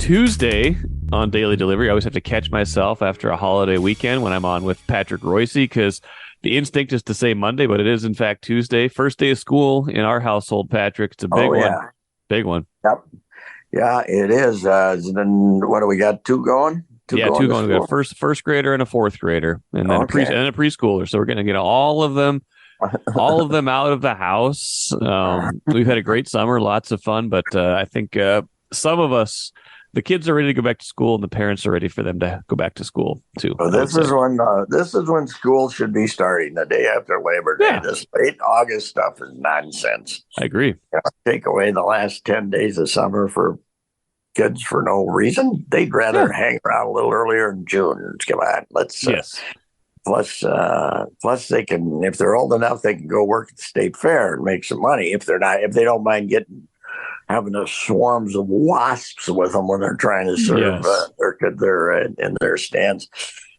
Tuesday on Daily Delivery. I always have to catch myself after a holiday weekend when I'm on with Patrick Reusse because the instinct is to say Monday, but it is in fact Tuesday. First day of school in our household, Patrick. It's a big one. Big one. Yep. Yeah, it is. Then what do we got? Two going? Two going. We got first grader and a fourth grader, and then a preschooler. So we're going to get all of them out of the house. We've had a great summer, lots of fun, but I think some of us, the kids are ready to go back to school, and the parents are ready for them to go back to school too. Well, this is when school should be starting, the day after Labor Day. Yeah. This late August stuff is nonsense. I agree. Take away the last 10 days of summer for kids for no reason. They'd rather hang around a little earlier in June. Come on, let's. Yes. Plus, they can, if they're old enough, they can go work at the state fair and make some money. If they don't mind having the swarms of wasps with them when they're trying to serve in their stands.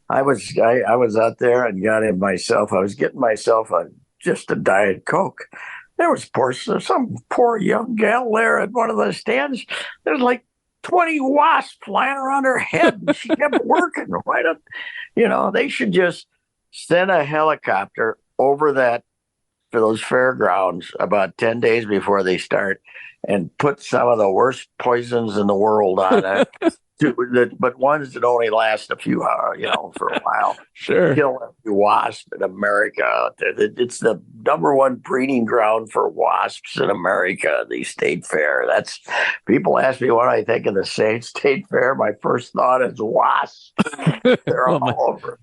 I was out there and got in myself. I was getting myself just a Diet Coke. There was some poor young gal there at one of the stands. There's like 20 wasps flying around her head, and she kept working. Why don't they should just send a helicopter over to those fairgrounds about 10 days before they start and put some of the worst poisons in the world on it, but ones that only last a few hours, for a while. Sure. Kill every wasp in America. It's the number one breeding ground for wasps in America, the state fair. People ask me what I think of the state fair. My first thought is wasps. They're all over.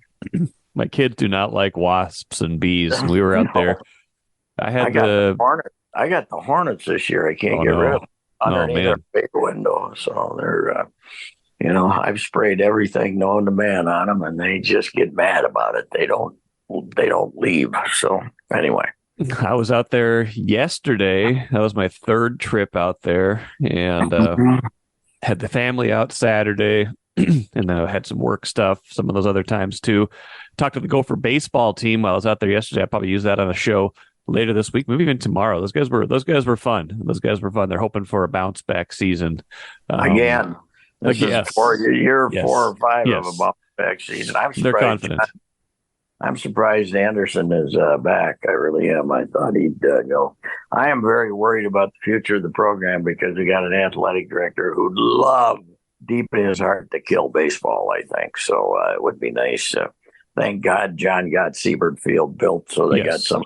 My kids do not like wasps and bees. We were out there. I got the hornets this year. I can't get rid of them underneath their big window. So they're, I've sprayed everything known to man on them, and they just get mad about it. They don't leave. So anyway, I was out there yesterday. That was my third trip out there, and had the family out Saturday. And then I had some work stuff some of those other times too. Talked to the Gopher baseball team while I was out there yesterday. I'll probably use that on a show later this week, maybe even tomorrow. Those guys were fun. They're hoping for a bounce back season. Again. This is year 4 or 5 of a bounce back season. I'm surprised. They're confident. I'm surprised Anderson is back. I really am. I thought he'd go. I am very worried about the future of the program because we got an athletic director who'd love deep in his heart to kill baseball, I think. So it would be nice. Thank God John got Siebert Field built, so they got some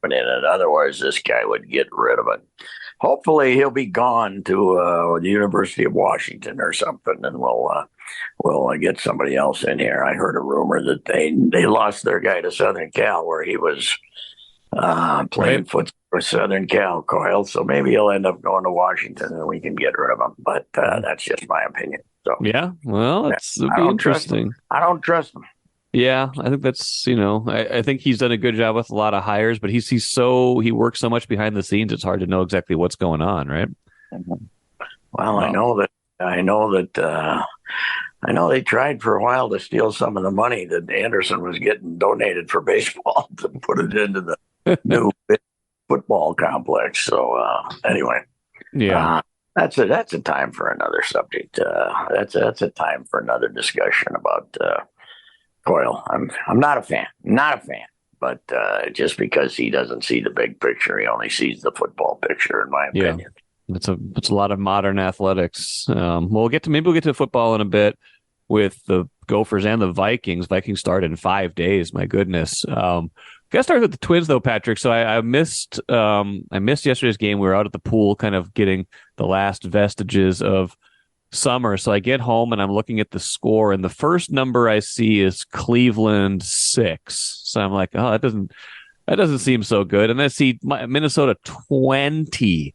in it. Otherwise, this guy would get rid of it. Hopefully, he'll be gone to the University of Washington or something, and we'll get somebody else in here. I heard a rumor that they lost their guy to Southern Cal, where he was playing football with Southern Cal, Coyle. So maybe he'll end up going to Washington, and we can get rid of him. But that's just my opinion. So yeah, well, it'll be interesting. I don't trust him. Yeah, I think that's, I think he's done a good job with a lot of hires, but he works so much behind the scenes, it's hard to know exactly what's going on, right? Well, I know they tried for a while to steal some of the money that Anderson was getting donated for baseball to put it into the new football complex. So anyway, that's a time for another subject. That's a time for another discussion about Coyle. I'm not a fan. But just because he doesn't see the big picture, he only sees the football picture, in my opinion. It's a lot of modern athletics. We'll get to football in a bit with the Gophers and the Vikings. Vikings start in 5 days. My goodness. Got to start with the Twins though, Patrick. So I missed yesterday's game. We were out at the pool, kind of getting the last vestiges of summer. So I get home and I'm looking at the score, and the first number I see is Cleveland 6. So I'm like, oh, that doesn't seem so good. And I see Minnesota 20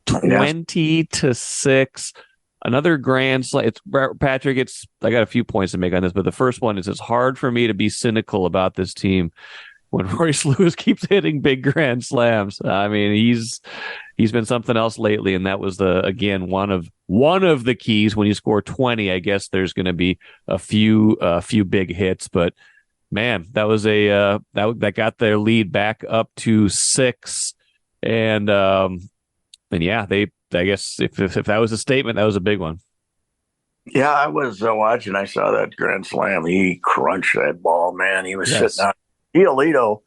to 6. Another grand slam. It's Patrick. I got a few points to make on this, but the first one is it's hard for me to be cynical about this team when Royce Lewis keeps hitting big grand slams. I mean, he's been something else lately, and that was again one of the keys. When you score 20, I guess there's going to be a few big hits, but man, that was that got their lead back up to 6, and yeah, I guess if that was a statement, that was a big one. Yeah, I was watching. I saw that grand slam. He crunched that ball, man. He was sitting Yes. out. Giolito,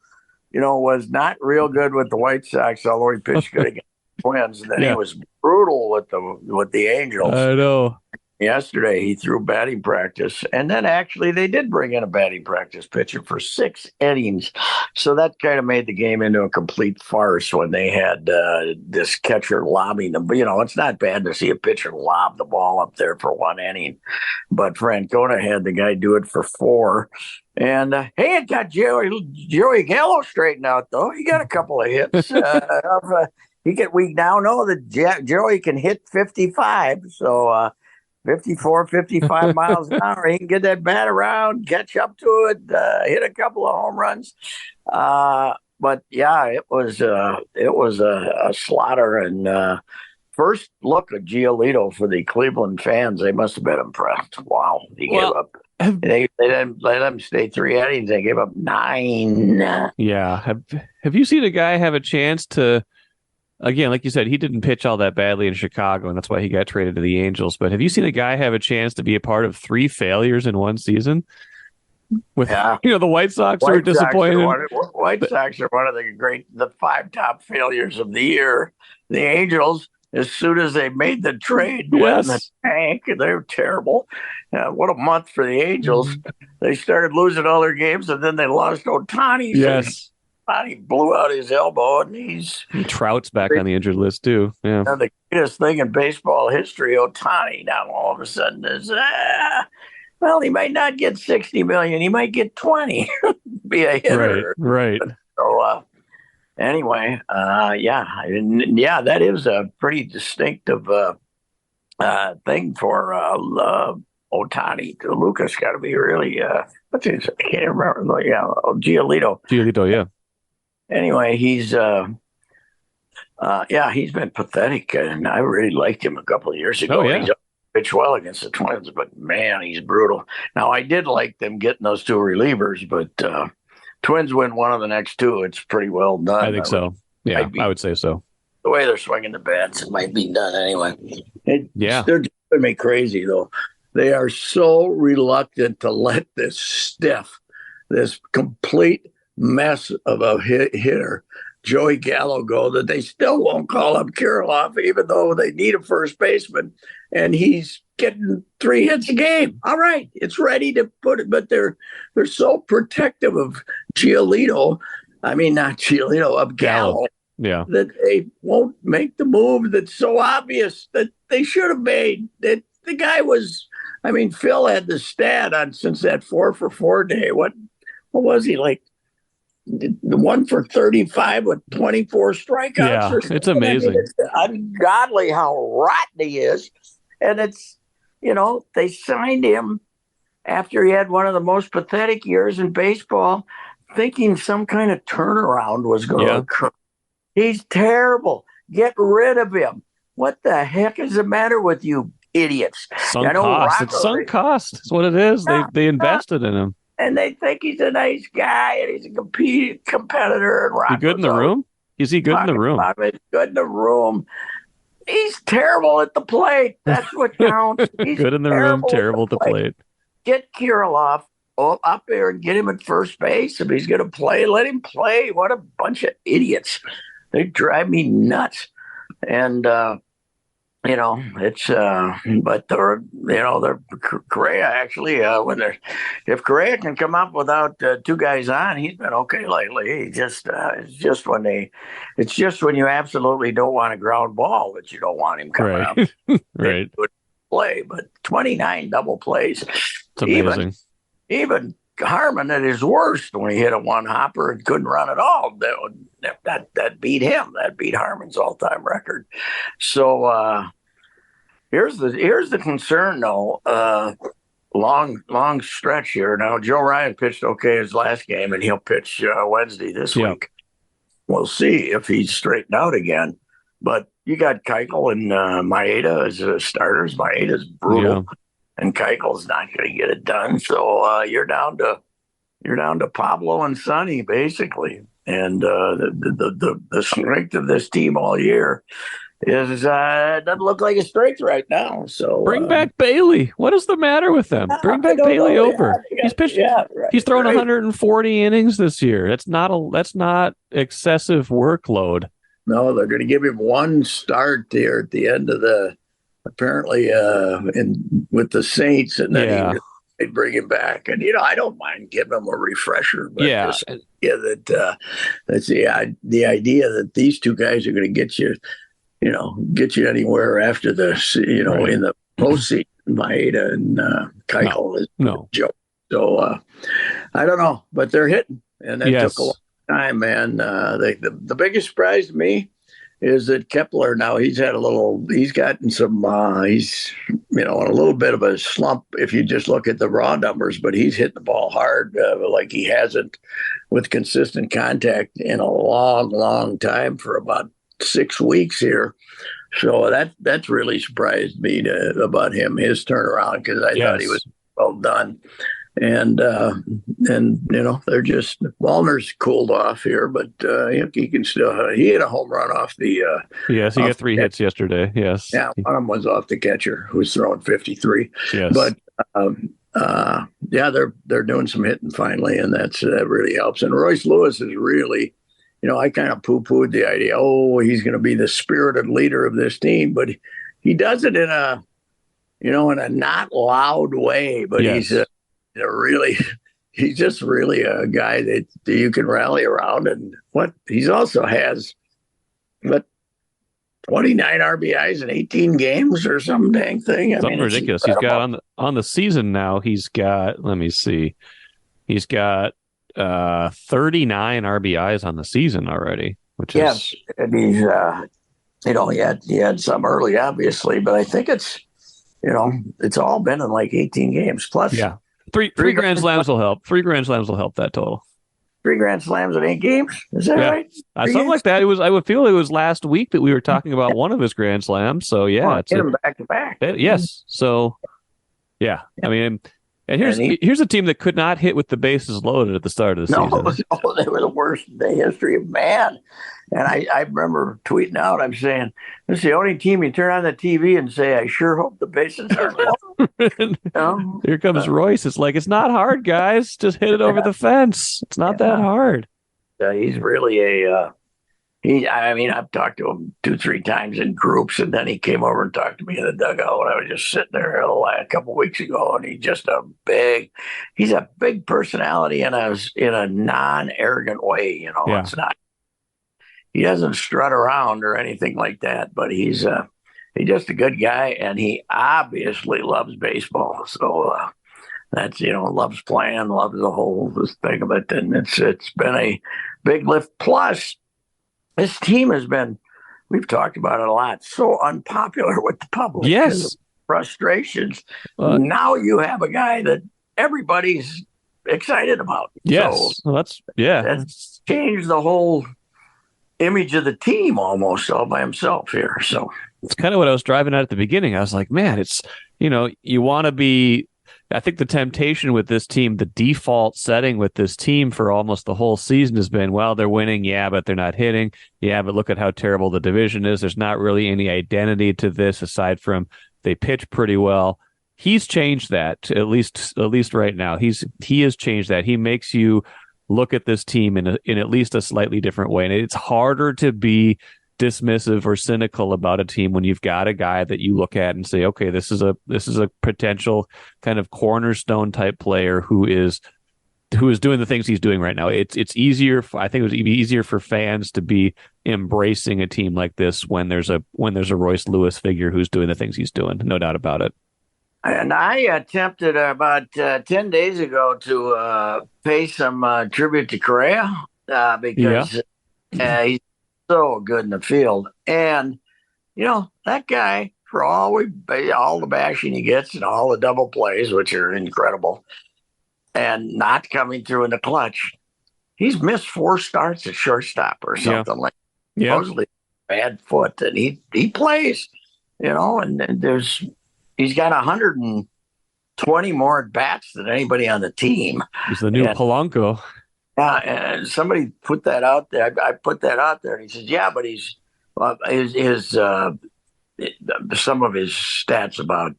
was not real good with the White Sox, although he pitched good against the Twins. And then he Yeah, was brutal with the Angels. I know. Yesterday, he threw batting practice, and then actually they did bring in a batting practice pitcher for 6 innings. So that kind of made the game into a complete farce when they had this catcher lobbing them. But it's not bad to see a pitcher lob the ball up there for 1 inning. But Francona had the guy do it for 4. And hey, it got Joey Gallo straightened out though. He got a couple of hits. We now know that Joey can hit 55. So. 54, 55 miles an hour. He can get that bat around, catch up to it, hit a couple of home runs. But yeah, it was a slaughter. And first look at Giolito for the Cleveland fans, they must have been impressed. Wow, he gave up. They didn't let him stay 3 innings. They gave up 9. Yeah. Have you seen a guy have a chance to? Again, like you said, he didn't pitch all that badly in Chicago, and that's why he got traded to the Angels. But have you seen a guy have a chance to be a part of 3 failures in one season? With the White Sox were disappointed. White Sox are one of the 5 top failures of the year. The Angels, as soon as they made the trade, went in the tank. They're terrible. What a month for the Angels. They started losing all their games, and then they lost Ohtani. Yes. He blew out his elbow, and Trout's back on the injured list too. Yeah, the greatest thing in baseball history. Ohtani now all of a sudden is he might not get 60 million, he might get 20. Be a hitter, right. So anyway, that is a pretty distinctive thing for Ohtani. Lucas got to be really what's his? I can't remember. Giolito. Giolito, yeah. Anyway, he's been pathetic, and I really liked him a couple of years ago. Oh, yeah. He's pitched well against the Twins, but man, he's brutal. Now, I did like them getting those 2 relievers, but Twins win one of the next 2. It's pretty well done. I think so. Yeah, I would say so. The way they're swinging the bats, it might be done anyway. Yeah. They're driving me crazy, though. They are so reluctant to let this complete mess of a hitter, Joey Gallo, go that they still won't call up Kirilloff, even though they need a first baseman, and he's getting 3 hits a game. All right, it's ready to put it, but they're so protective of Giolito. I mean, not Giolito, of Gallo. Yeah, that they won't make the move that's so obvious that they should have made. That the guy was. I mean, Phil had the stat on since that 4-for-4 day. What was he like? The 1 for 35 with 24 strikeouts. Yeah, it's amazing. I mean, it's ungodly how rotten he is. And it's, they signed him after he had one of the most pathetic years in baseball, thinking some kind of turnaround was going to occur. He's terrible. Get rid of him. What the heck is the matter with you idiots? Sunk cost. It's sunk cost. That's what it is. They invested in him. And they think he's a nice guy and he's a competitor. And Is he good in the room? Is he good in the room? He's good in the room. He's terrible at the plate. That's what counts. He's good in the room, terrible at the plate. Get Kirilloff up there and get him at first base. If he's going to play, let him play. What a bunch of idiots. They drive me nuts. And, it's, but they're Correa actually, if Correa can come up without 2 guys on, he's been okay lately. He just, it's just when you absolutely don't want a ground ball that you don't want him coming up. Right. Play, but 29 double plays. It's amazing. Even Harmon at his worst, when he hit a 1-hopper and couldn't run at all, that beat him. That beat Harmon's all-time record. So here's the concern, though. Long stretch here. Now, Joe Ryan pitched okay his last game, and he'll pitch Wednesday this week. We'll see if he's straightened out again. But you got Keuchel and Maeda as starters. Maeda's brutal. And Keuchel's not going to get it done. So you're down to Pablo and Sonny, basically. And the strength of this team all year doesn't look like a strength right now. So Bring back Bailey. What is the matter with them? Bring I back don't Bailey know. over. He's pitched. Right, He's thrown right. 140 innings this year. That's not excessive workload. No, they're going to give him one start there at the end of the apparently in with the Saints, and then Yeah. they'd bring him back. And I don't mind giving him a refresher, but Yeah. this idea that that's the idea that these two guys are going to get you anywhere after Right. in the postseason, Maeda and Keuchel is a joke. So I don't know, but they're hitting, and that took a long time, man. The biggest surprise to me is that Kepler now he's gotten some he's in a little bit of a slump if you just look at the raw numbers, but he's hitting the ball hard like he hasn't with consistent contact in a long time for about 6 weeks here. So that's really surprised me about his turnaround, because I thought he was well done. And they're just Wallner's cooled off here, but he can still he hit a home run off the yes, he got 3 hits yesterday. Yes, yeah, one of them was off the catcher who was throwing 53. Yes, but they're doing some hitting finally, and that really helps. And Royce Lewis is really, I kind of poo-pooed the idea. Oh, he's going to be the spirited leader of this team, but he does it in a not loud way. But he's he's just really a guy that you can rally around. And he's also has 29 RBIs in 18 games or some dang thing. Something ridiculous. He's got on the season now. He's got, let me see, he's got 39 RBIs on the season already, which is and he's he had some early, obviously, but I think it's all been in like 18 games plus. Yeah, three grand slams will help. 3 grand slams will help that total. 3 grand slams in 8 games. Is that right? Something like that. I would feel it was last week that we were talking about one of his grand slams. So yeah, hit him back to back. Yes. So yeah, I mean, and here's a team that could not hit with the bases loaded at the start of the season. No, they were the worst in the history of man. And I remember tweeting out, I'm saying, this is the only team you turn on the TV and say, I sure hope the bases are loaded. Here comes Royce. It's like, it's not hard, guys. Just hit it over the fence. It's not that hard. He's really I've talked to him 2-3 times in groups, and then he came over and talked to me in the dugout when I was just sitting there a couple of weeks ago, and he's a big personality in a non-arrogant way. It's not. He doesn't strut around or anything like that, but he's just a good guy, and he obviously loves baseball. So that's loves playing, loves the whole thing of it, and it's been a big lift. Plus, this team has been, we've talked about it a lot, so unpopular with the public. Yes, frustrations. Now you have a guy that everybody's excited about. Yes, so that's changed the whole image of the team almost all by himself here. So it's kind of what I was driving at the beginning. I was like, man, it's, you want to be, I think the temptation with this team, the default setting with this team for almost the whole season has been, well, they're winning. Yeah, but they're not hitting. Yeah, but look at how terrible the division is. There's not really any identity to this aside from they pitch pretty well. He's changed that, at least right now. He has changed that. He makes you look at this team in at least a slightly different way. And it's harder to be dismissive or cynical about a team when you've got a guy that you look at and say, okay, this is a potential kind of cornerstone type player who is doing the things he's doing right now. It's easier. I think it was easier for fans to be embracing a team like this when there's a Royce Lewis figure who's doing the things he's doing. No doubt about it. And I attempted about 10 days ago to pay some tribute to Correa because he's so good in the field. And, that guy, for all the bashing he gets and all the double plays, which are incredible, and not coming through in the clutch, he's missed 4 starts at shortstop or something like that. Supposedly bad foot. And he plays, and he's got 120 more at bats than anybody on the team. He's the new Polanco. Yeah, and somebody put that out there. I put that out there, and he says, "Yeah, but he's His some of his stats about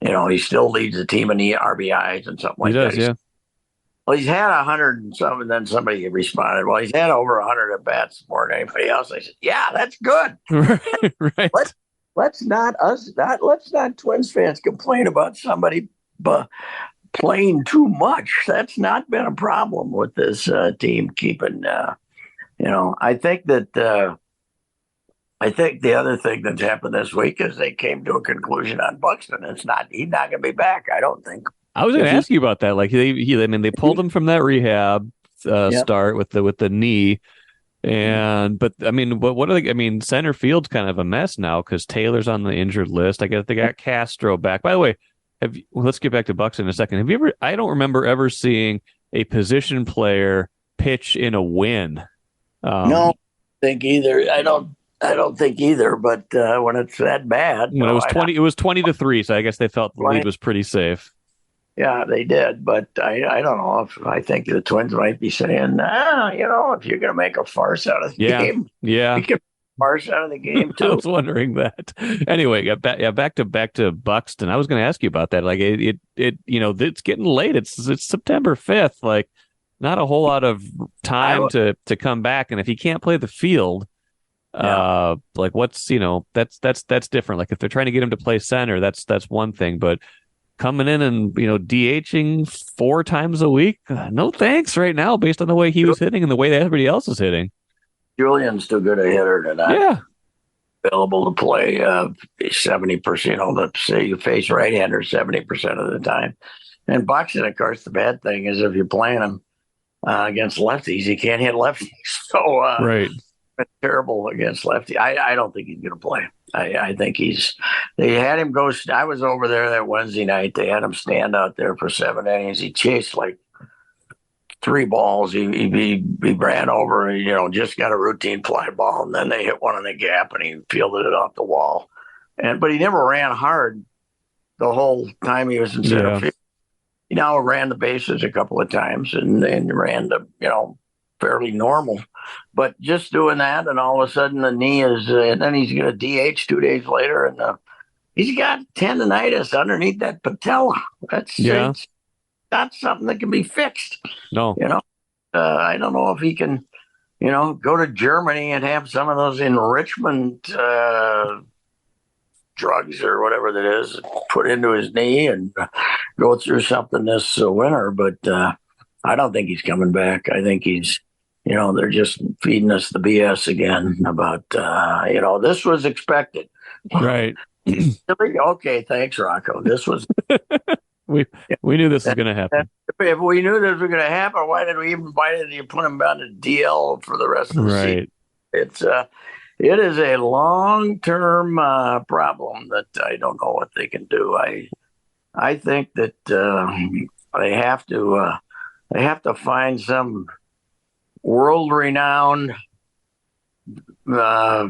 he still leads the team in the RBIs and something He like does, that. yeah. Well, he's had 100 and some, and then somebody responded, "Well, he's had over 100 at bats more than anybody else." I said, "Yeah, that's good. Right. Let's not Twins fans complain about somebody playing too much. That's not been a problem with this team keeping. I think the other thing that's happened this week is they came to a conclusion on Buxton. He's not going to be back. I don't think. I was going If to he, ask you about that. Like I mean, they pulled him from that rehab yeah, start with the knee, but I mean, what are they? I mean, center field's kind of a mess now because Taylor's on the injured list. I guess they got Castro back. By the way, let's get back to Buxton in a second. Have you ever? I don't remember ever seeing a position player pitch in a win. no, think either. I don't think either. But when it's that bad, When no, it was 20-3. So I guess they felt the lead was pretty safe. yeah, they did, but I don't know if I think the Twins might be saying, if you're going to make a farce out of the game, Yeah. we can farce out of the game I too. was wondering that. Anyway, back to Buxton. I was going to ask you about that. Like it's getting late. It's September 5th. Like not a whole lot of time to come back. And if he can't play the field, like what's that's different. Like if they're trying to get him to play center, that's one thing. But coming in and DHing 4 times a week, no thanks right now. Based on the way he was hitting and the way that everybody else is hitting. Julian's too good a hitter to not available to play 70%. Let's say you face right-handers 70% of the time. And Buxton, of course, the bad thing is if you're playing him against lefties, he can't hit lefties. So right. Terrible against lefty. I don't think he's going to play. I think they had him go. I was over there that Wednesday night. They had him stand out there for 7 innings. He chased like 3 balls. He ran over, just got a routine fly ball. And then they hit one in the gap and he fielded it off the wall. But he never ran hard the whole time he was in center field. He now ran the bases a couple of times and ran the, fairly normal. But just doing that, and all of a sudden the knee is, and then he's going to DH 2 days later, and he's got tendonitis underneath that patella. That's not something that can be fixed. No, I don't know if he can, go to Germany and have some of those enrichment drugs or whatever that is put into his knee and go through something this winter. But I don't think he's coming back. I think he's. They're just feeding us the BS again about, this was expected. Right. Okay, thanks, Rocco. This was. we knew this was going to happen. If we knew this was going to happen, why did you put him down to DL for the rest of the season? It is a long-term problem that I don't know what they can do. I think that they have to find some world-renowned guy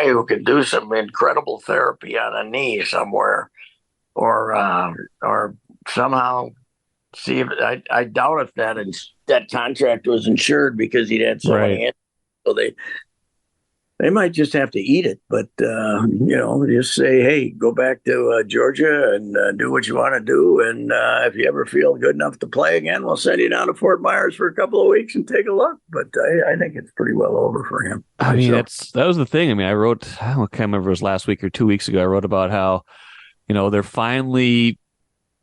who can do some incredible therapy on a knee somewhere, or somehow see if I doubt if that contract was insured because he'd had so many. So they might just have to eat it, but just say, hey, go back to Georgia and do what you want to do, and if you ever feel good enough to play again, we'll send you down to Fort Myers for a couple of weeks and take a look. But I think it's pretty well over for him. I mean, that was the thing. I mean, I can't remember if it was last week or 2 weeks ago. I wrote about how they're finally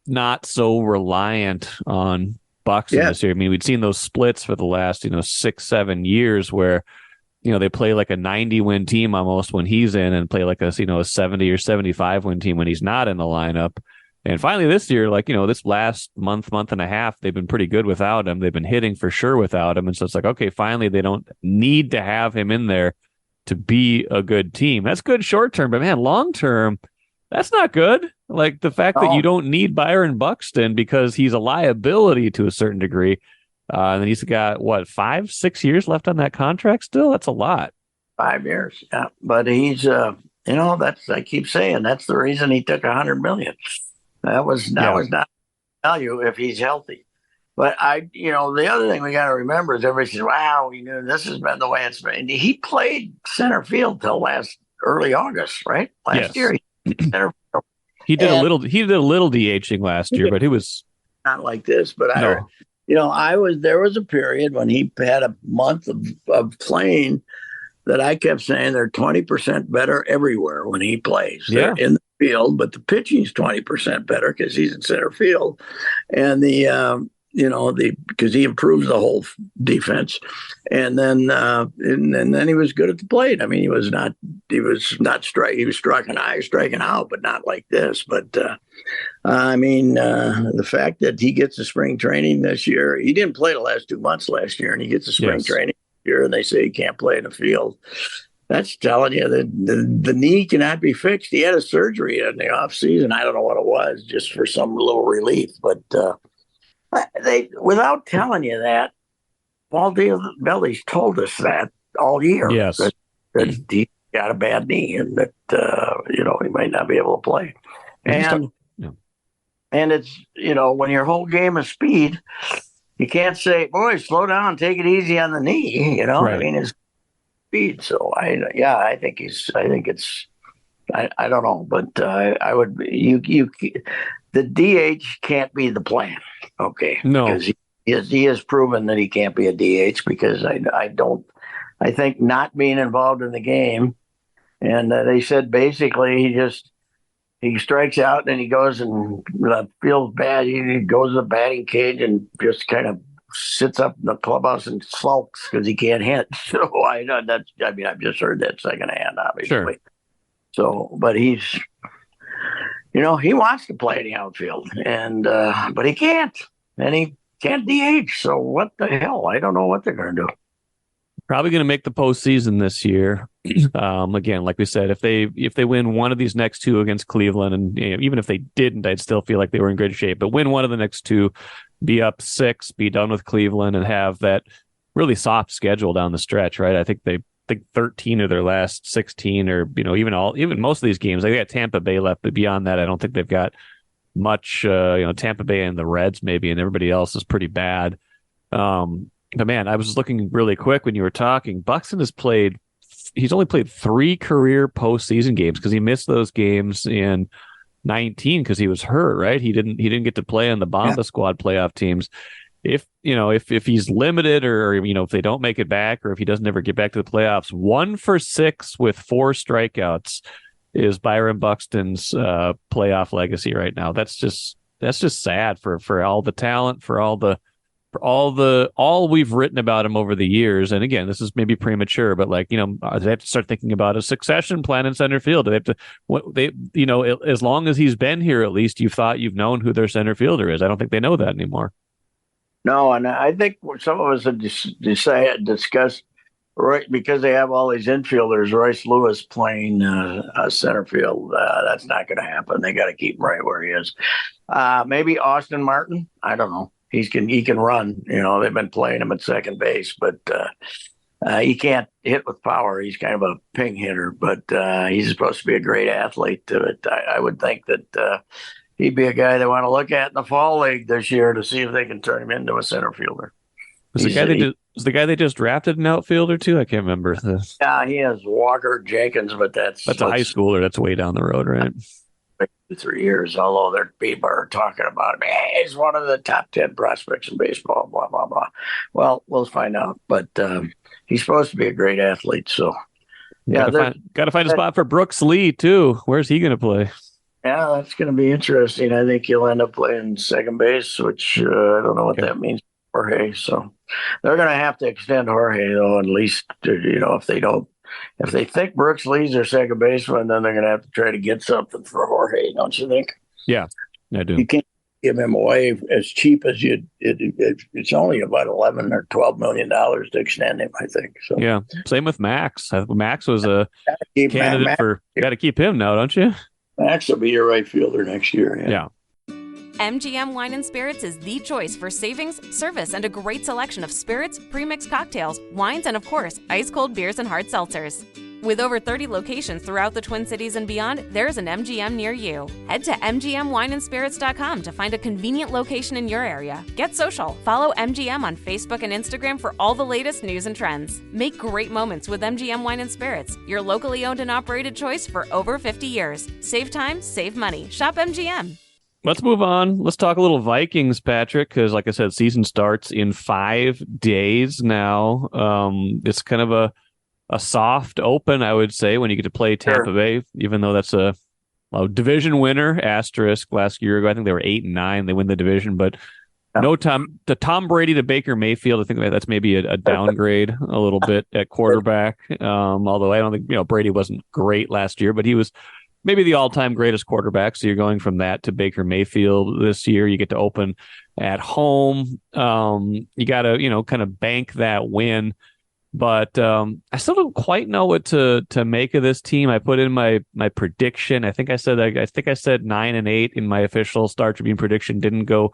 not so reliant on Buxton this year. I mean, we'd seen those splits for the last 6-7 years where. They play like a 90-win team almost when he's in and play like a 70 or 75-win team when he's not in the lineup. And finally this year, this last month and a half, they've been pretty good without him. They've been hitting for sure without him. And so it's like, okay, finally they don't need to have him in there to be a good team. That's good short term, but man, long term, that's not good. Like the fact that you don't need Byron Buxton because he's a liability to a certain degree. And then he's got 5-6 years left on that contract still. That's a lot. 5 years, yeah. But he's, that's I keep saying that's the reason he took $100 million. That was not value if he's healthy. But the other thing we got to remember is everybody says, "Wow, this has been the way it's been." He played center field till early August, right? Last year, he played center field. He did a little DHing last year, but he was not like this. But no. there was a period when he had a month of playing that I kept saying they're 20% better everywhere when he plays. Yeah. They're in the field, but the pitching's 20% better because he's in center field, and because he improves the whole defense, and then he was good at the plate. I mean, he was striking out, but not like this. But the fact that he gets a spring training this year, he didn't play the last 2 months last year, and he gets a spring training this year, and they say he can't play in the field. That's telling you that the knee cannot be fixed. He had a surgery in the off season. I don't know what it was, just for some little relief, but. Without telling you that, Paul Belly's told us that all year. Yes, that he got a bad knee and that he might not be able to play. And it's when your whole game is speed, you can't say, "Boy, slow down, take it easy on the knee." Right. I mean, it's speed. So I think it's. I don't know, but I would the DH can't be the plan. Okay. No. Because he has proven that he can't be a DH because I think not being involved in the game. And they said basically he strikes out and he goes and feels bad. He goes to the batting cage and just kind of sits up in the clubhouse and sulks because he can't hit. So I've just heard that secondhand, obviously. Sure. So, but he's, he wants to play in the outfield, and but he can't, and he can't DH. So what the hell? I don't know what they're going to do. Probably going to make the postseason this year. Again, like we said, if they win one of these next two against Cleveland, and even if they didn't, I'd still feel like they were in good shape. But win one of the next two, be up 6, be done with Cleveland, and have that really soft schedule down the stretch. Right? I think 13 of their last 16, or even most of these games. They got Tampa Bay left, but beyond that, I don't think they've got much. Tampa Bay and the Reds maybe, and everybody else is pretty bad. But man, I was just looking really quick when you were talking. Buxton he's only played 3 career postseason games because he missed those games in 19 because he was hurt. Right, he didn't get to play on the Bomba squad playoff teams. If he's limited, or if they don't make it back, or if he doesn't ever get back to the playoffs, 1 for 6 with 4 strikeouts is Byron Buxton's playoff legacy right now. That's just sad for all the talent, for all we've written about him over the years. And again, this is maybe premature, but they have to start thinking about a succession plan in center field. They have to, as long as he's been here, at least you've known who their center fielder is. I don't think they know that anymore. No, and I think some of us have discussed, right, because they have all these infielders, Royce Lewis playing center field. That's not going to happen. They got to keep him right where he is. Maybe Austin Martin. I don't know. He can run. They've been playing him at second base, but he can't hit with power. He's kind of a ping hitter, but he's supposed to be a great athlete. I would think that he'd be a guy they want to look at in the fall league this year to see if they can turn him into a center fielder. Was the guy they just drafted an outfielder too? I can't remember. Yeah, he has Walker Jenkins, but that's a high schooler. That's way down the road, right? 3 years, although there people are talking about him. Hey, he's one of the top 10 prospects in baseball, blah, blah, blah. Well, we'll find out. But he's supposed to be a great athlete. So, got to find a spot for Brooks Lee, too. Where's he going to play? Yeah, that's going to be interesting. I think he'll end up playing second base, which I don't know what that means for Jorge. So they're going to have to extend Jorge, though, at least, if they think Brooks Lee's their second baseman, then they're going to have to try to get something for Jorge, don't you think? Yeah, I do. You can't give him away as cheap as it's only about $11 or $12 million to extend him, I think. So yeah, same with Max. Max was a candidate for. Got to keep him now, don't you? Max will be your right fielder next year. Yeah. MGM Wine and Spirits is the choice for savings, service, and a great selection of spirits, pre-mixed cocktails, wines, and of course, ice-cold beers and hard seltzers. With over 30 locations throughout the Twin Cities and beyond, there's an MGM near you. Head to mgmwineandspirits.com to find a convenient location in your area. Get social. Follow MGM on Facebook and Instagram for all the latest news and trends. Make great moments with MGM Wine and Spirits, your locally owned and operated choice for over 50 years. Save time, save money. Shop MGM. Let's move on. Let's talk a little Vikings, Patrick, because like I said, season starts in 5 days now. It's kind of a soft open, I would say, when you get to play Tampa Bay, even though that's a division winner, asterisk, last year ago. I think they were 8-9. They win the division, but no Tom Brady to Baker Mayfield. I think that's maybe a downgrade a little bit at quarterback. Although I don't think, Brady wasn't great last year, but he was maybe the all-time greatest quarterback. So you're going from that to Baker Mayfield this year. You get to open at home. You got to, kind of bank that win. But I still don't quite know what to make of this team. I put in my prediction. I think I said 9-8 in my official Star Tribune prediction. Didn't go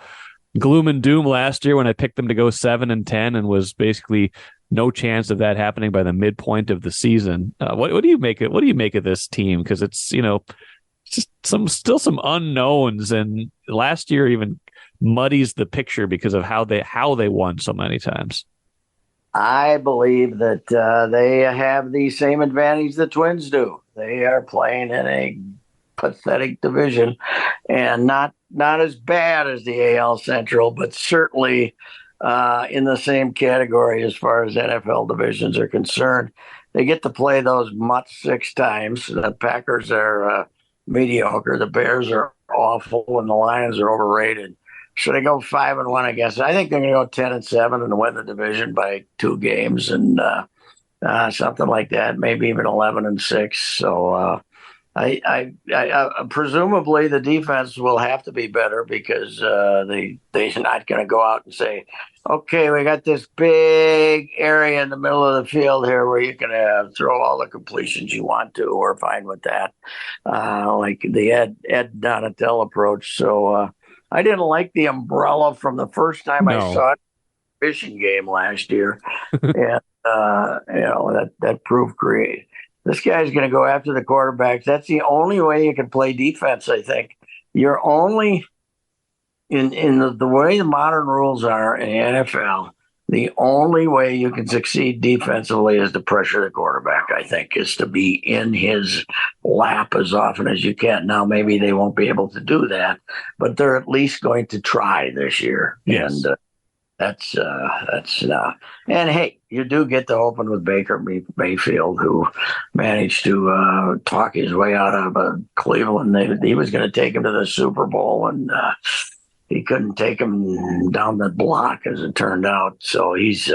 gloom and doom last year when I picked them to go 7-10 and was basically no chance of that happening by the midpoint of the season. What do you make it? What do you make of this team? Because it's just some unknowns, and last year even muddies the picture because of how they won so many times. I believe that they have the same advantage the Twins do. They are playing in a pathetic division, and not as bad as the AL Central, but certainly in the same category as far as NFL divisions are concerned. They get to play those mutts 6 times. The Packers are mediocre. The Bears are awful, and the Lions are overrated. Should I go 5-1? I guess I think they're going to go 10-7 and win the division by 2 games and something like that. Maybe even 11-6. So I presumably the defense will have to be better because they're not going to go out and say, okay, we got this big area in the middle of the field here where you can throw all the completions you want to. We're fine with that, like the Ed Donatel approach. So. I didn't like the umbrella from the first time I saw it fishing game last year. And, that proved creative. This guy's going to go after the quarterbacks. That's the only way you can play defense, I think. You're only, in the way the modern rules are in the NFL, the only way you can succeed defensively is to pressure the quarterback, I think, is to be in his lap as often as you can. Now, maybe they won't be able to do that, but they're at least going to try this year. Yes. And that's and hey, you do get to open with Baker Mayfield, who managed to talk his way out of Cleveland. He was going to take him to the Super Bowl, and he couldn't take him down the block, as it turned out. So he's,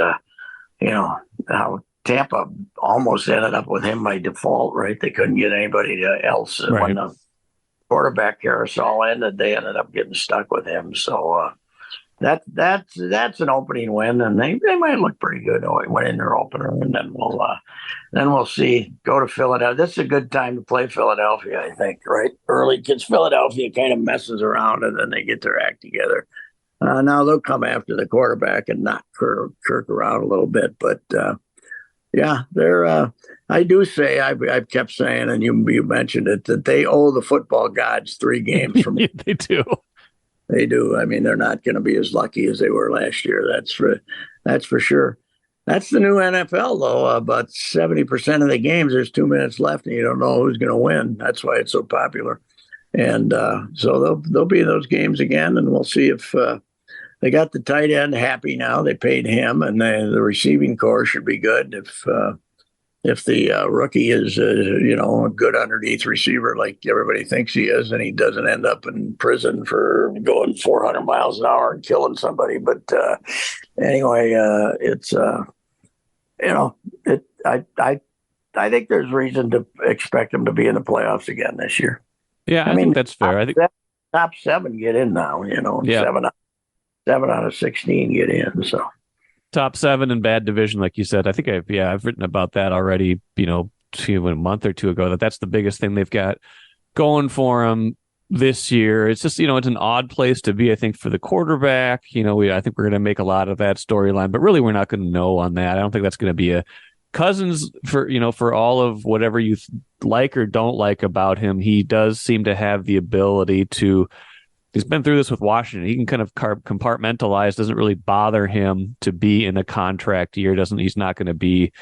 how Tampa almost ended up with him by default, right? They couldn't get anybody else. Right. When the quarterback carousel ended, they ended up getting stuck with him. So that's an opening win, and they might look pretty good. Went in their opener, and then we'll see. Go to Philadelphia. This is a good time to play Philadelphia, I think, right? Early, because Philadelphia kind of messes around, and then they get their act together. Now they'll come after the quarterback and knock Kirk around a little bit, but they're. I do say I've kept saying, and you mentioned it, that they owe the football gods 3 games from. They do. They do. I mean, they're not going to be as lucky as they were last year. That's for sure. That's the new NFL, though. About 70% of the games, there's 2 minutes left, and you don't know who's going to win. That's why it's so popular. And so they'll be in those games again, and we'll see if they got the tight end happy now. They paid him, and the receiving core should be good if the rookie is, a good underneath receiver like everybody thinks he is, and he doesn't end up in prison for going 400 miles an hour and killing somebody. But anyway, it's, I think there's reason to expect him to be in the playoffs again this year. Yeah, I think that's fair. I think top 7 get in now, Yeah. 7 out of 16 get in, so. Top 7 in bad division, like you said. I think I've written about that already, a month or 2 ago, that's the biggest thing they've got going for them this year. It's just, it's an odd place to be, I think, for the quarterback. I think we're going to make a lot of that storyline, but really we're not going to know on that. I don't think that's going to be a Cousins, for all of whatever you like or don't like about him, he does seem to have the ability to. He's been through this with Washington. He can kind of compartmentalize. Doesn't really bother him to be in a contract year. He's not going to be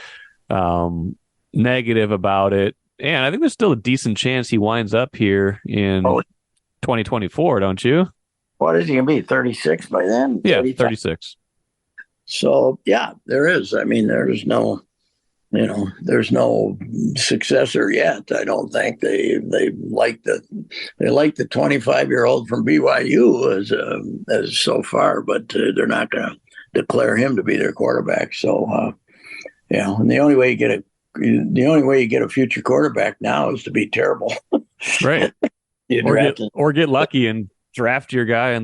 negative about it. And I think there's still a decent chance he winds up here in 2024, don't you? What is he going to be, 36 by then? Yeah, 36. So, yeah, there is. I mean, there's no successor yet. I don't think they like the 25-year-old from BYU as so far, but they're not going to declare him to be their quarterback. So, and the only way you get a future quarterback now is to be terrible, right? or get lucky and draft your guy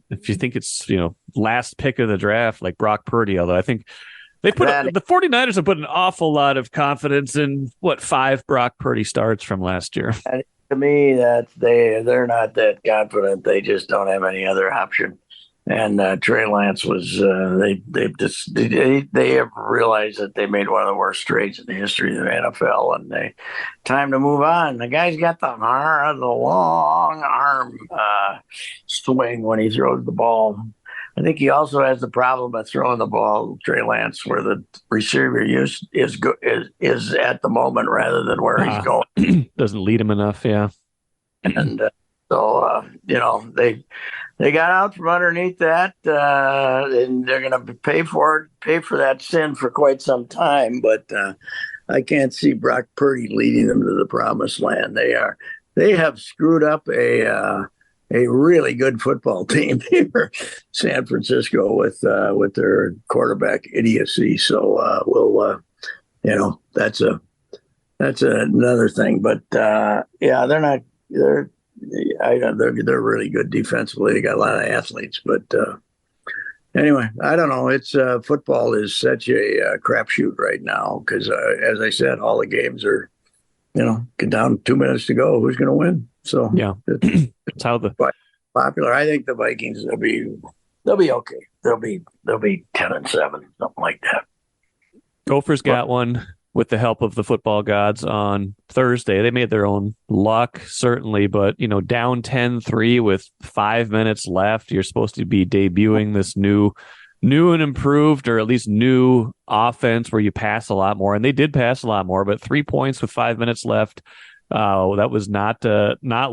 if you think it's last pick of the draft, like Brock Purdy. Although I think the 49ers have put an awful lot of confidence in 5 Brock Purdy starts from last year. And to me, that they're not that confident. They just don't have any other option. And Trey Lance was they have realized that they made one of the worst trades in the history of the NFL, and time to move on. The guy's got the long arm swing when he throws the ball. I think he also has the problem of throwing the ball, Trey Lance, where the receiver is at the moment rather than where he's going. Doesn't lead him enough, yeah. And so they got out from underneath that, and they're going to pay for that sin for quite some time. But I can't see Brock Purdy leading them to the promised land. They have screwed up a really good football team here, San Francisco, with their quarterback idiocy. So that's another thing. But they're not. They're really good defensively. They got a lot of athletes, but anyway, I don't know. It's football is such a crapshoot right now because, as I said, all the games are, get down 2 minutes to go. Who's going to win? So yeah, it's how quite popular. I think the Vikings they'll be okay. They'll be 10-7, something like that. Gophers got one with the help of the football gods on Thursday. They made their own luck, certainly, but, down 10-3 with 5 minutes left. You're supposed to be debuting this new and improved, or at least new offense where you pass a lot more. And they did pass a lot more, but 3 points with 5 minutes left. That was not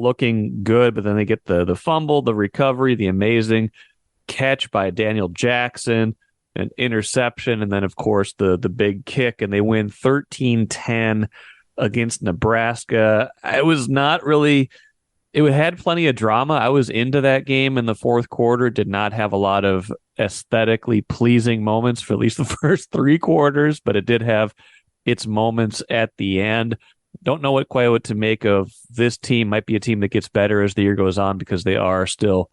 looking good, but then they get the fumble, the recovery, the amazing catch by Daniel Jackson, an interception, and then, of course, the big kick, and they win 13-10 against Nebraska. It was not really – it had plenty of drama. I was into that game in the fourth quarter, did not have a lot of aesthetically pleasing moments for at least the first 3 quarters, but it did have its moments at the end. Don't know quite what to make of this team. Might be a team that gets better as the year goes on because they are still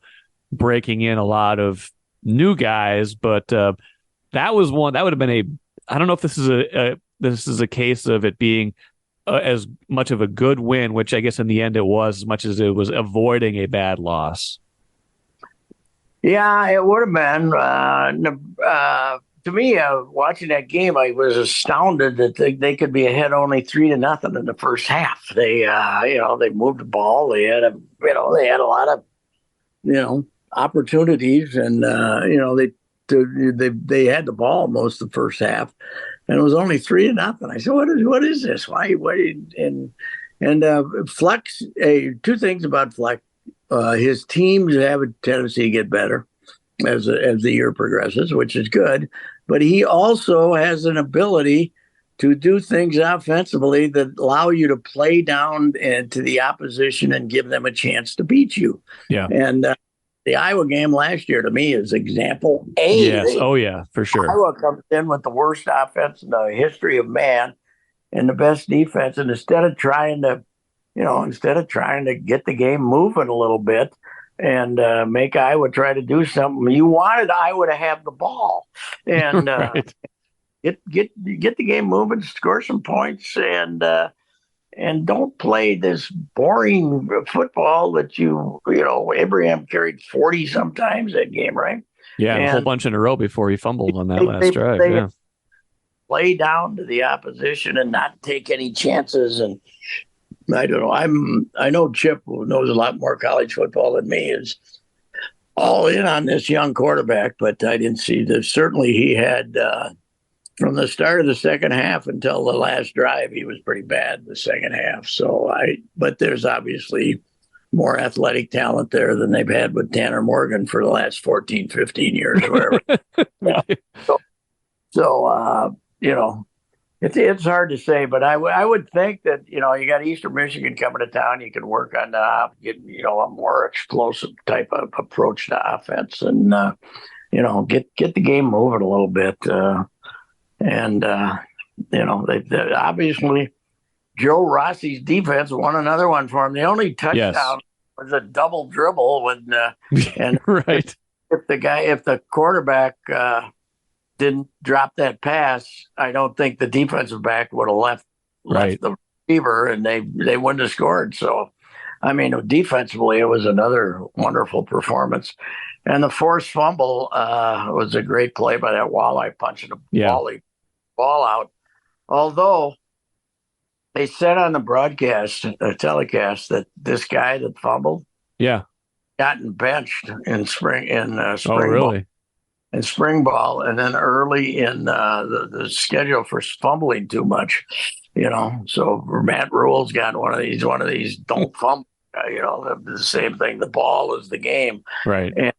breaking in a lot of new guys, but that was one that would have been I don't know if this is a case of it being as much of a good win, which I guess in the end it was, as much as it was avoiding a bad loss. Yeah, it would have been. To me, watching that game, I was astounded that they could be ahead only 3-0 in the first half. They moved the ball. They had a lot of, opportunities, and they had the ball most of the first half, and it was only 3-0. I said, "What is this? Why?" And Fleck's 2 things about Fleck: his teams have a tendency to get better as the year progresses, which is good, but he also has an ability to do things offensively that allow you to play down to the opposition and give them a chance to beat you. Yeah, and. The Iowa game last year, to me, is example A. Yes. Oh, yeah, for sure. Iowa comes in with the worst offense in the history of man and the best defense. And instead of trying to get the game moving a little bit and make Iowa try to do something, you wanted Iowa to have the ball and right. get the game moving, score some points, and don't play this boring football that Abraham carried 40 sometimes that game, right? Yeah, and a whole bunch in a row before he fumbled on that last drive. play down to the opposition and not take any chances. And I don't know. I know Chip, who knows a lot more college football than me, is all in on this young quarterback, but I didn't see this. Certainly he had, from the start of the second half until the last drive, he was pretty bad the second half. But there's obviously more athletic talent there than they've had with Tanner Morgan for the last 14, 15 years, whatever. It's hard to say, but I would think that, you got Eastern Michigan coming to town. You can work on getting, a more explosive type of approach to offense and, get the game moving a little bit. They obviously Joe Rossi's defense won another one for him. The only touchdown was a double dribble and right. If the quarterback didn't drop that pass, I don't think the defensive back would have left the receiver, and they wouldn't have scored. So, defensively, it was another wonderful performance. And the forced fumble was a great play by that Walleye punching the ball out. Although they said on the telecast, that this guy that fumbled, gotten benched in spring ball. And spring ball, and then early in the schedule for fumbling too much, So Matt Rule's got one of these don't fumble, the same thing. The ball is the game, right? And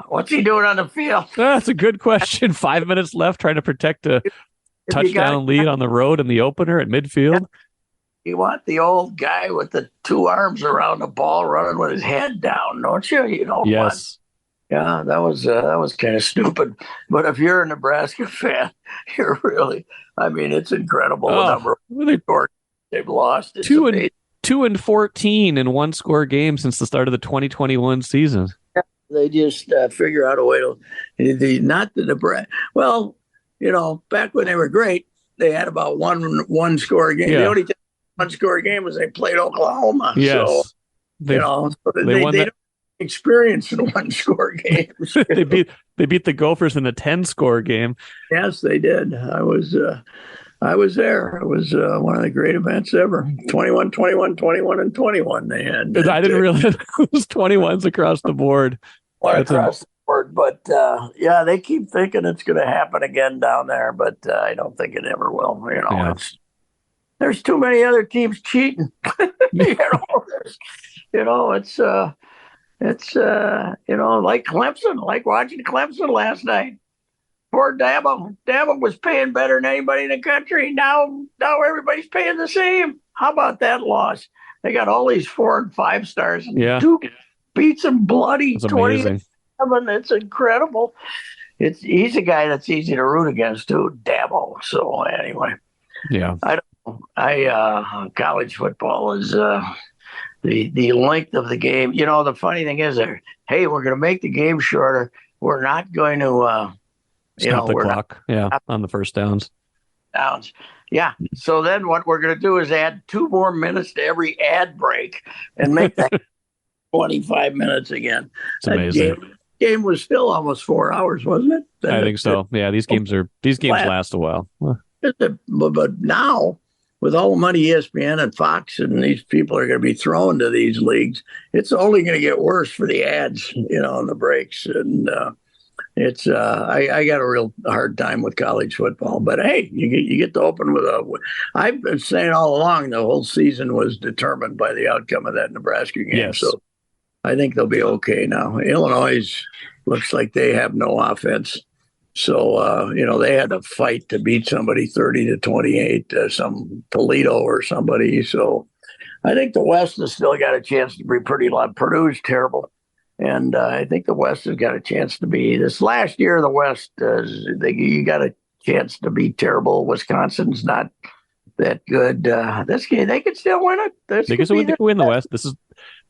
what's he doing on the field? That's a good question. 5 minutes left, trying to protect a touchdown lead on the road in the opener at midfield. You want the old guy with the two arms around the ball running with his head down, don't you? Yes. Yeah, that was kind of stupid. But if you're a Nebraska fan, you're really, it's incredible the number of they've lost. It's 2-14 in one score games since the start of the 2021 season. Yeah, they just figure out a way to not the Nebraska. Well, back when they were great, they had about one score game. The only one score game was they played Oklahoma. Yes. So, they don't experience in one score games. they beat the Gophers in a 10-score game. Yes, they did. I was there. It was one of the great events ever. 21, 21, 21, and 21 they had. I didn't realize it was 21s across the board. The board. But, they keep thinking it's going to happen again down there, but I don't think it ever will. There's too many other teams cheating. It's like Clemson, like watching Clemson last night. Poor Dabo. Dabo was paying better than anybody in the country. Now everybody's paying the same. How about that loss? They got all these 4 and 5 stars. And Duke beats them bloody 27. It's incredible. He's a guy that's easy to root against too, Dabo. So anyway, I don't know. College football is. The length of the game. The funny thing is, hey, we're going to make the game shorter. We're not going to, stop the clock. On the first downs. Yeah. So then what we're going to do is add 2 more minutes to every ad break and make that 25 minutes again. It's amazing. Game was still almost 4 hours, wasn't it? I think so. Yeah, these games last a while. But now, with all the money ESPN and Fox and these people are going to be thrown to these leagues, it's only going to get worse for the ads, on the breaks. And it's I got a real hard time with college football. But hey, you get to open with I've been saying all along the whole season was determined by the outcome of that Nebraska game. Yes. So I think they'll be okay now. Illinois looks like they have no offense. So, they had to fight to beat somebody 30-28, some Toledo or somebody. So I think the West has still got a chance to be pretty loud. Purdue's terrible. And I think the West has got a chance to be. This last year, the West, you got a chance to be terrible. Wisconsin's not that good. This game, they could still win it. They could win the West. This is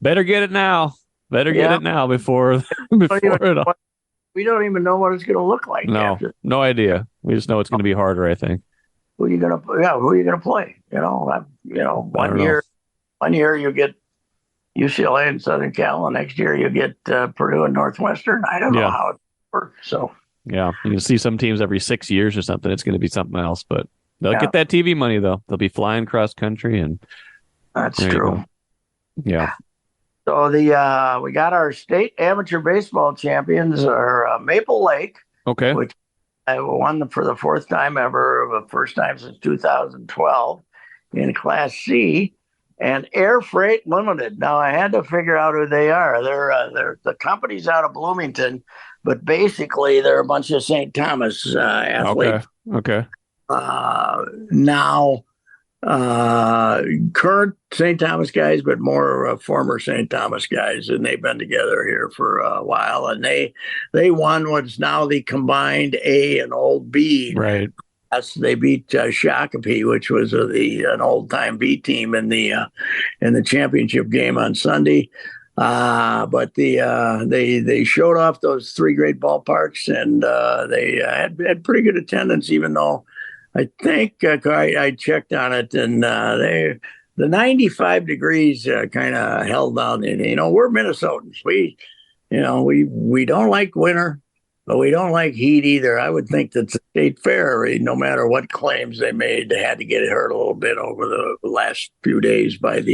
better get it now. Get it now before it all. We don't even know what it's going to look like. No idea. We just know it's going to be harder, I think. Who are you going to play? One year you get UCLA and Southern Cal, and next year you get Purdue and Northwestern. I don't know how it works. So Yeah, you can see some teams every 6 years or something. It's going to be something else, but they'll get that TV money though. They'll be flying cross country, and that's true. Yeah. So we got our state amateur baseball champions are Maple Lake, which won for the fourth time ever, the first time since 2012 in Class C, and Air Freight Limited. Now I had to figure out who they are. They're the company's out of Bloomington, but basically they're a bunch of St. Thomas athletes. Okay. Now, current St. Thomas guys, but more former St. Thomas guys, and they've been together here for a while. And they won what's now the combined A and Old B. Right. They beat Shakopee, which was an old time B team in the championship game on Sunday. But they showed off those three great ballparks, and they had pretty good attendance, even though I think I checked on it, and the 95 degrees kind of held down. And, we're Minnesotans. We don't like winter, but we don't like heat either. I would think that the state fair, no matter what claims they made, they had to get it hurt a little bit over the last few days by as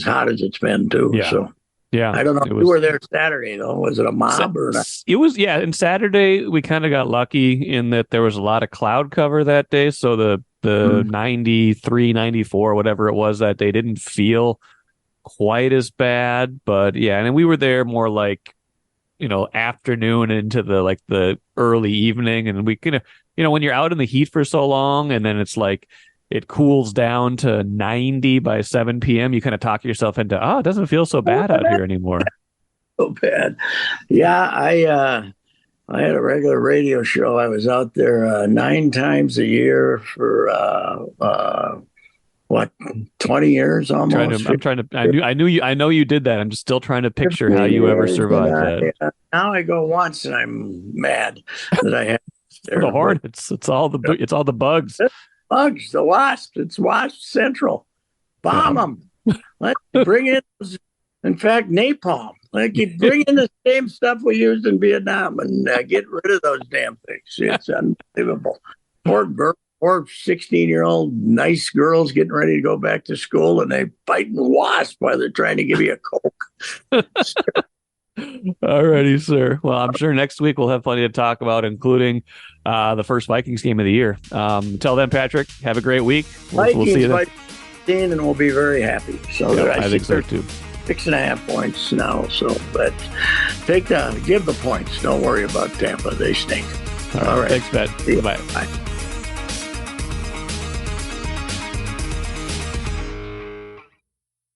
hot as it's been too. Yeah. So yeah, I don't know. You were there Saturday though. Was it a mob or not? It was, yeah. And Saturday we kind of got lucky in that there was a lot of cloud cover that day. So the 93, 94, whatever it was that day didn't feel quite as bad. But yeah, and we were there more like, afternoon into the early evening, and we kind of, when you're out in the heat for so long, and then it's like it cools down to 90 by 7 p.m. You kind of talk yourself into, it doesn't feel so bad out here anymore. So bad. Yeah, I had a regular radio show. I was out there 9 times a year for 20 years almost. I know you did that. I'm just still trying to picture how you ever survived that. Now I go once and I'm mad that I have the hornets. It's all the bugs. Bugs, the wasps. It's wasp central. Bomb them. Let's bring in, in fact, napalm. Like, you bring in the same stuff we used in Vietnam and get rid of those damn things. It's unbelievable. Poor 16-year-old nice girls getting ready to go back to school, and they biting wasp while they're trying to give you a Coke. All righty, sir. Well, I'm sure next week we'll have plenty to talk about, including the first Vikings game of the year. Until then, Patrick, have a great week. We'll see you then. And we'll be very happy. So yeah, I think so too. 6.5 points now. So, but give the points. Don't worry about Tampa. They stink. All right. Thanks, Pat. Bye.